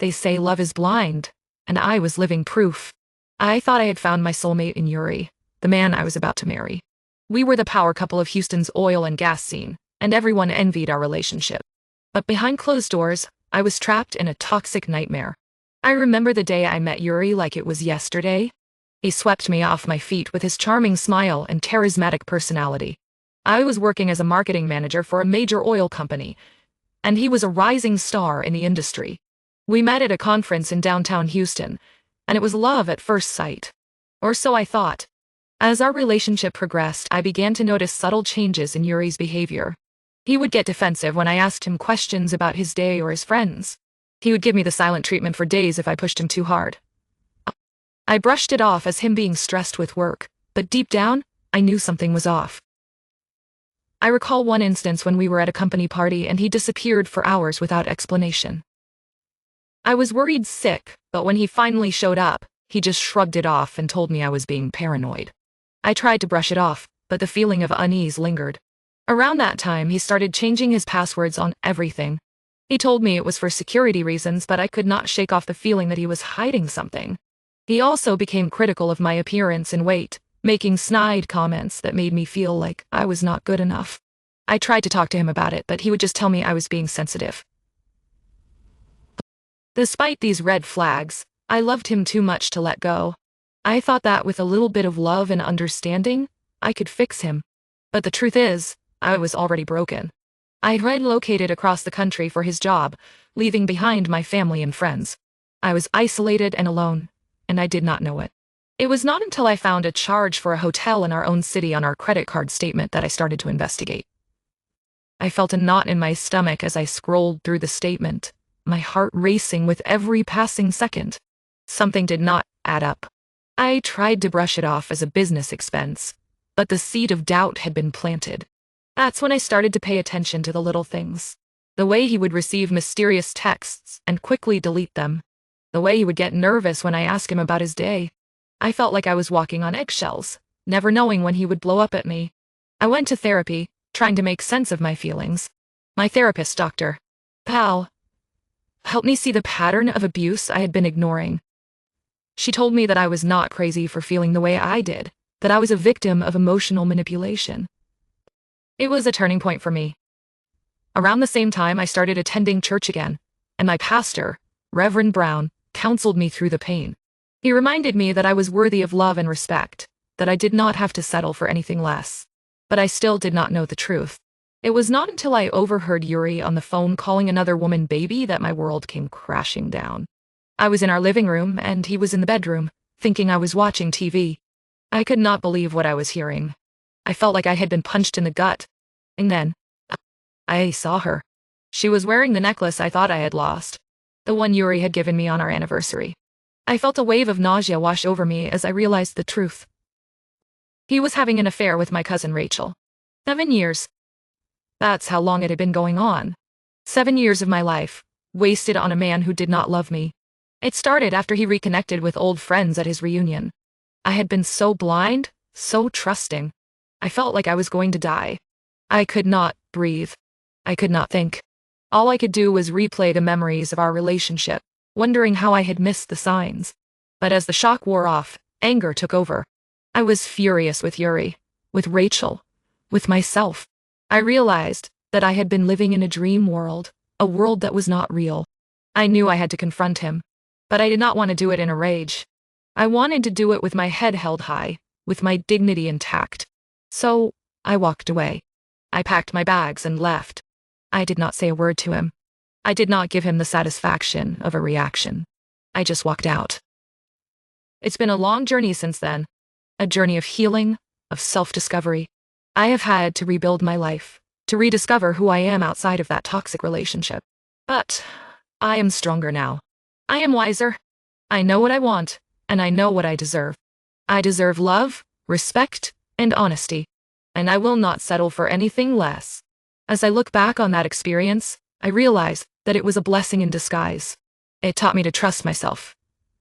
They say love is blind, and I was living proof. I thought I had found my soulmate in Yuri, the man I was about to marry. We were the power couple of Houston's oil and gas scene, and everyone envied our relationship. But behind closed doors, I was trapped in a toxic nightmare. I remember the day I met Yuri like it was yesterday. He swept me off my feet with his charming smile and charismatic personality. I was working as a marketing manager for a major oil company, and he was a rising star in the industry. We met at a conference in downtown Houston, and it was love at first sight. Or so I thought. As our relationship progressed, I began to notice subtle changes in Yuri's behavior. He would get defensive when I asked him questions about his day or his friends. He would give me the silent treatment for days if I pushed him too hard. I brushed it off as him being stressed with work, but deep down, I knew something was off. I recall one instance when we were at a company party and he disappeared for hours without explanation. I was worried sick, but when he finally showed up, he just shrugged it off and told me I was being paranoid. I tried to brush it off, but the feeling of unease lingered. Around that time, he started changing his passwords on everything. He told me it was for security reasons, but I could not shake off the feeling that he was hiding something. He also became critical of my appearance and weight, making snide comments that made me feel like I was not good enough. I tried to talk to him about it, but he would just tell me I was being sensitive. Despite these red flags, I loved him too much to let go. I thought that with a little bit of love and understanding, I could fix him. But the truth is, I was already broken. I had relocated across the country for his job, leaving behind my family and friends. I was isolated and alone, and I did not know it. It was not until I found a charge for a hotel in our own city on our credit card statement that I started to investigate. I felt a knot in my stomach as I scrolled through the statement, my heart racing with every passing second. Something did not add up. I tried to brush it off as a business expense, but the seed of doubt had been planted. That's when I started to pay attention to the little things. The way he would receive mysterious texts and quickly delete them. The way he would get nervous when I asked him about his day. I felt like I was walking on eggshells, never knowing when he would blow up at me. I went to therapy, trying to make sense of my feelings. My therapist, Dr. Pal, helped me see the pattern of abuse I had been ignoring. She told me that I was not crazy for feeling the way I did, that I was a victim of emotional manipulation. It was a turning point for me. Around the same time, I started attending church again, and my pastor, Reverend Brown, counseled me through the pain. He reminded me that I was worthy of love and respect, that I did not have to settle for anything less. But I still did not know the truth. It was not until I overheard Yuri on the phone calling another woman baby that my world came crashing down. I was in our living room, and he was in the bedroom, thinking I was watching TV. I could not believe what I was hearing. I felt like I had been punched in the gut. And then, I saw her. She was wearing the necklace I thought I had lost, the one Yuri had given me on our anniversary. I felt a wave of nausea wash over me as I realized the truth. He was having an affair with my cousin Rachel. 7 years. That's how long it had been going on. 7 years of my life, wasted on a man who did not love me. It started after he reconnected with old friends at his reunion. I had been so blind, so trusting. I felt like I was going to die. I could not breathe. I could not think. All I could do was replay the memories of our relationship, wondering how I had missed the signs. But as the shock wore off, anger took over. I was furious with Yuri, with Rachel, with myself. I realized that I had been living in a dream world, a world that was not real. I knew I had to confront him, but I did not want to do it in a rage. I wanted to do it with my head held high, with my dignity intact. So, I walked away. I packed my bags and left. I did not say a word to him. I did not give him the satisfaction of a reaction. I just walked out. It's been a long journey since then. A journey of healing, of self-discovery. I have had to rebuild my life, to rediscover who I am outside of that toxic relationship. But I am stronger now. I am wiser. I know what I want, and I know what I deserve. I deserve love, respect, and honesty, and I will not settle for anything less. As I look back on that experience, I realize that it was a blessing in disguise. It taught me to trust myself,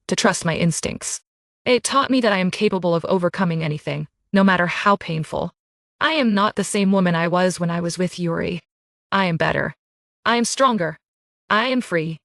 to trust my instincts. It taught me that I am capable of overcoming anything, no matter how painful. I am not the same woman I was when I was with Yuri. I am better. I am stronger. I am free.